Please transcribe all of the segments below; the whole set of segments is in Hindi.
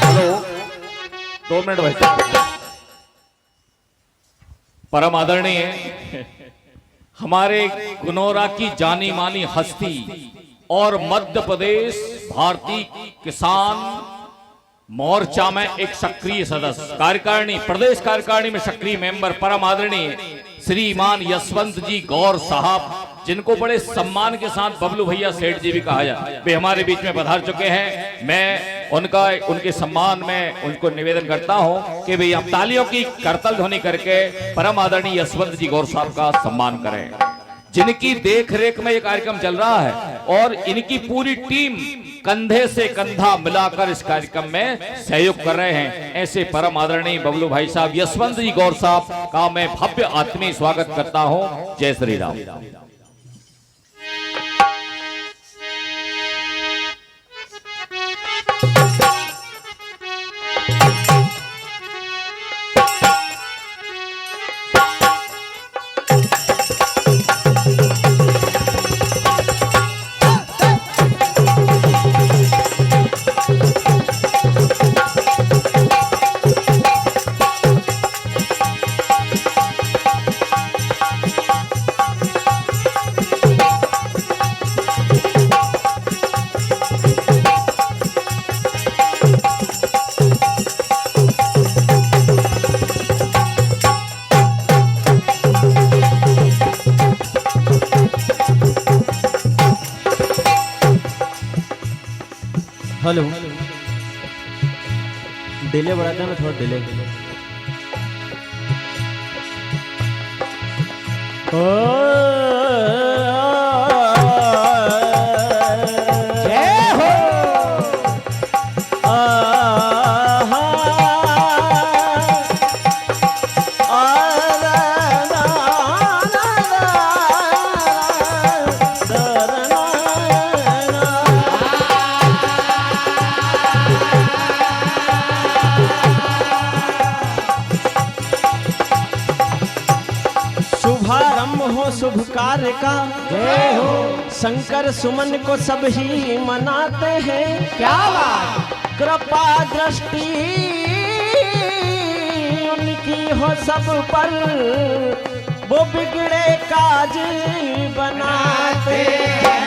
हेलो दो मिनट भाई। परम आदरणीय हमारे गुनौरा की जानी मानी हस्ती और मध्य प्रदेश भारतीय किसान मोर्चा में एक सक्रिय सदस्य, कार्यकारिणी प्रदेश कार्यकारिणी में सक्रिय मेंबर, परम आदरणीय श्रीमान यशवंत जी गौर साहब, जिनको बड़े सम्मान के साथ बबलू भैया सेठ जी भी कहा जाए, वे हमारे बीच में पधार चुके हैं। मैं उनके सम्मान में उनको निवेदन करता हूं कि भाई आप तालियों की करतल ध्वनि करके परम आदरणीय यशवंत जी गौर साहब का सम्मान करें, जिनकी देखरेख में ये कार्यक्रम चल रहा है और इनकी पूरी टीम कंधे से कंधा मिलाकर इस कार्यक्रम में सहयोग कर रहे हैं। ऐसे परम आदरणीय बबलू भाई साहब यशवंत जी गौर साहब का मैं भव्य आत्मीय स्वागत करता हूं। जय श्री राम। हेलो डिले बढ़ाता ना, थोड़ा डिले। शुभ कार्य का जय हो, शंकर सुमन को सब ही मनाते हैं। क्या बात, कृपा दृष्टि उनकी हो सब पर, वो बिगड़े काज बनाते हैं।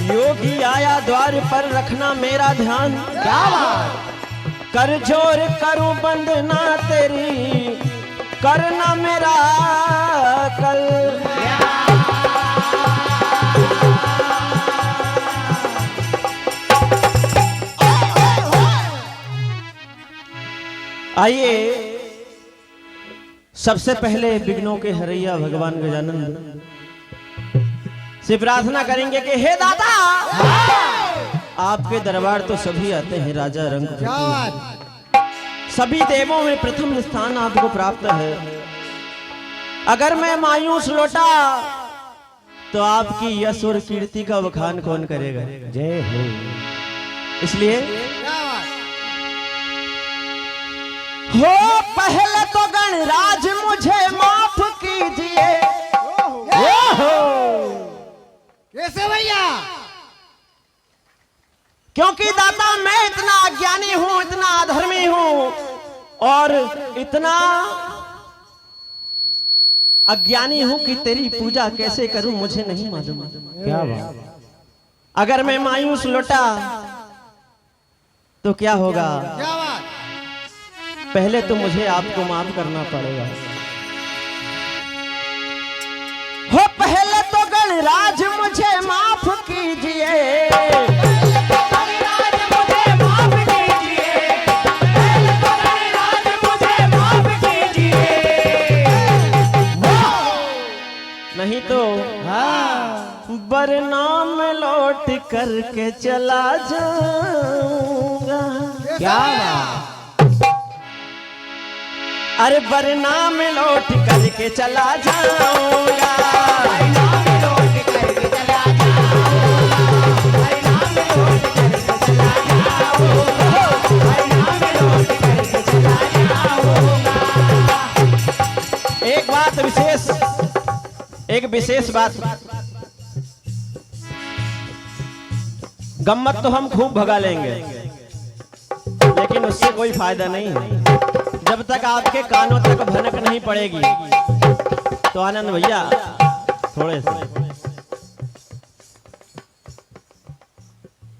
योगी आया द्वार पर, रखना मेरा ध्यान। क्या बात, कर जोर करूं बंदना तेरी, करना मेरा कल। आइए सबसे पहले विघ्नों के हरैया भगवान गजानन से प्रार्थना करेंगे कि हे दादा, आपके दरबार तो सभी आते हैं राजा रंग क्या बात, सभी देवों में प्रथम स्थान आपको प्राप्त है। अगर मैं मायूस लौटा तो आपकी यश और कीर्ति का बखान कौन करेगा? जय हो। इसलिए क्या बात, हो पहले तो गणराज मुझे माफ कीजिए। ओहो, कैसे भैया? क्योंकि दादा मैं इतना अज्ञानी हूं, इतना अधर्मी हूं और इतना अज्ञानी हूं कि तेरी पूजा कैसे करूं मुझे नहीं मालूम। क्या बात, अगर मैं मायूस लौटा तो क्या होगा? क्या बात, पहले तो मुझे आपको माफ करना पड़ेगा। हो पहले तो गणराज मुझे माफ कीजिए। नहीं तो बरनाम लौट करके चला जाऊंगा। क्या बात, अरे बरनाम लौट करके चला जाऊंगा। एक बात विशेष, एक विशेष बात, गम्मत तो हम खूब भगा लेंगे लेकिन उससे कोई फायदा नहीं है जब तक आपके कानों तक भनक नहीं पड़ेगी। तो आनंद भैया थोड़े से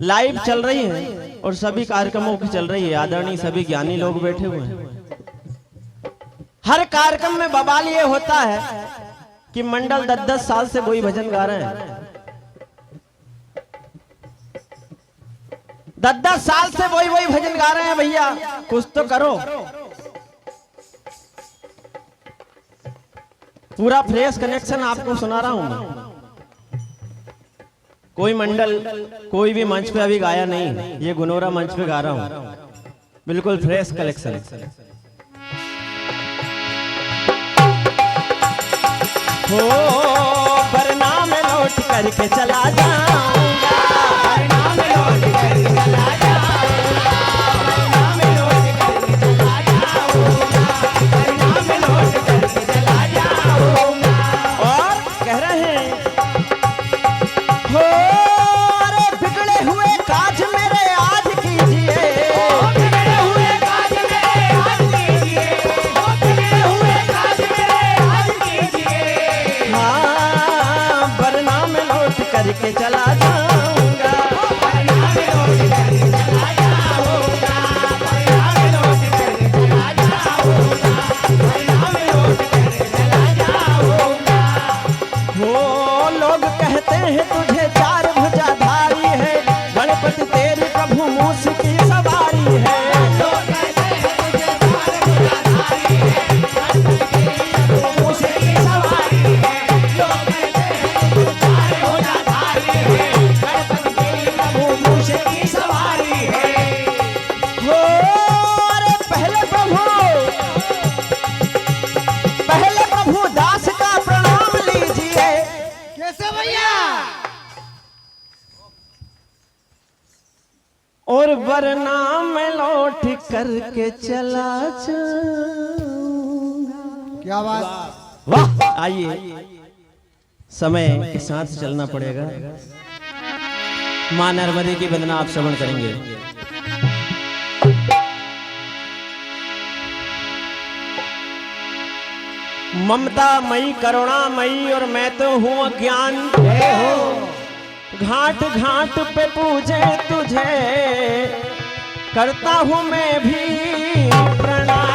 लाइव चल रही है और सभी कार्यक्रमों की चल रही है। आदरणीय सभी ज्ञानी लोग बैठे हुए हैं। हर कार्यक्रम में बवाल ये होता है कि मंडल 10-10 साल से वही भजन गा रहे हैं। 10-10 साल से वही भजन गा रहे हैं। भैया कुछ तो करो, पूरा फ्रेश कनेक्शन आपको सुना रहा हूं मैं। कोई मंडल कोई भी मंच पे अभी गाया नहीं, ये गुनोरा मंच पे गा रहा हूं, बिल्कुल फ्रेश कलेक्शन। हो बरनाम लौट करके चला जाऊंगा, बरनाम लौट करके चला जाऊंगा, बरनाम लौट करके चला जाऊंगा, बरनाम लौट करके चला जाऊंगा। और कह रहे हैं हो अरे बिगड़े हुए काज मेरे आज कीजिए, बिगड़े हुए काज मेरे आज कीजिए, बिगड़े हुए काज मेरे आज कीजिए। हाँ बरनाम लौट करके चला जाऊंगा, बरनाम लौट करके चला जाऊंगा, बरनाम लौट करके चला जाऊंगा, बरनाम लौट करके चला जाऊंगा। हो लोग कहते हैं तुझे चार भुजाधारी है, गणपति तेरी प्रभु मूस की सवारी है। लोग कहते हैं तुझे चार भुजाधारी है, गणपति तेरी प्रभु मूस की सवारी है। लोग कहते हैं तुझे चार भुजाधारी है, गणपति तेरी प्रभु मूस की सवारी है। हो अरे पहले प्रभु दास का प्रणाम लीजिए। कैसे भैया? और बरनाम लौट करके चला जाऊंगा। क्या बात, वाह, आइए समय के साथ चलना पड़ेगा। मां नर्मदे की वंदना आप श्रवण करेंगे। ममता मई करुणा मई और मैं तो हूँ अज्ञान। घाट घाट पे पूजे तुझे करता हूँ मैं भी प्रणाम।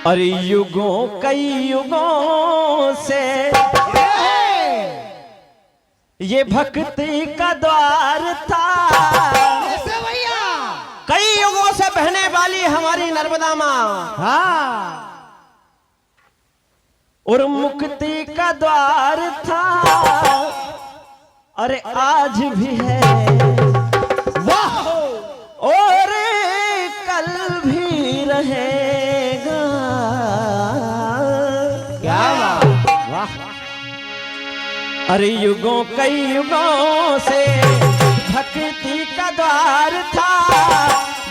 और युगों कई युगों से ये भक्ति का द्वार था। कैसे भैया? कई युगों से बहने वाली हमारी नर्मदा माँ, हाँ और मुक्ति का द्वार था। अरे आज भी है वाह, और कल भी रहेगा। क्या वाह। अरे युगों कई युगों से भक्ति का द्वार था,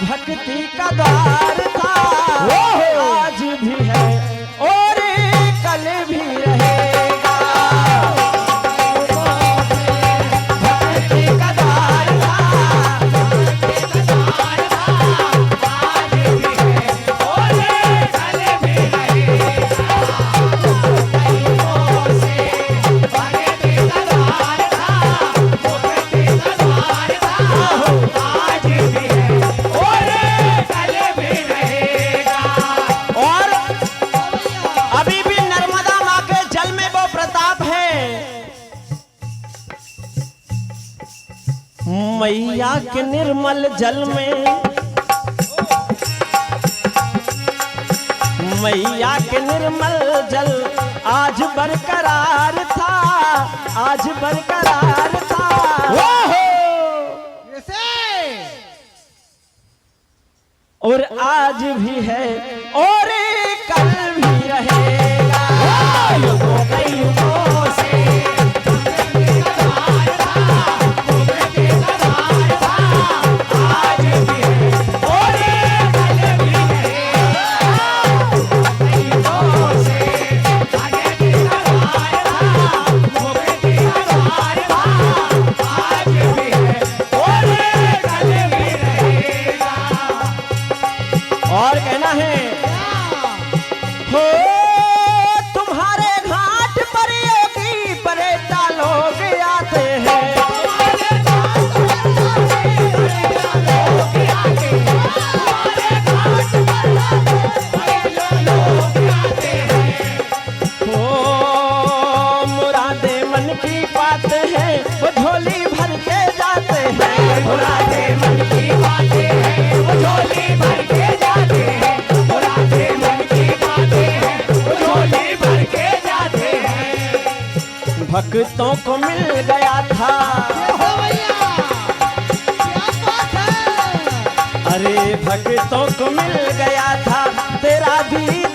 भक्ति का द्वार था। आज भी है और कल भी रहेगा। भक्ति का द्वार था, भक्ति का द्वार था। आज भी है और कल भी रहेगा। कईयों से भक्ति का द्वार था, भक्ति का द्वार था। आज भी है और कल भी रहेगा। और अभी भी नर्मदा माँ के जल में वो प्रताप है। मैया के निर्मल जल में, मैया के निर्मल जल आज बरकरार था, आज बरकरार था। कैसे? और आज भी है और कल भी रहेगा। युगों कई युगों से भक्ति का द्वार था, भक्ति का द्वार था। आज भी है और कल भी रहेगा। कई युगों से भक्ति का द्वार था, भक्ति का द्वार था। आज भी है और कल भी रहेगा। और कहना है हो तुम्हारे घाट पर योगी परेता लोग आते हैं। तुम्हारे घाट पर लोग आते हैं। तुम्हारे घाट पर लोग आते हैं। हो मुरादे मन की बात है वो झोली भर के जाते हैं। मुरादे मन की बातें हैं वो झोली भर के जाते हैं। मुरादे मन की बातें हैं वो झोली भर के जाते हैं। भक्तों को मिल गया था, कैसे भैया? क्या बात है? अरे भक्तों को मिल गया था तेरा दीदार।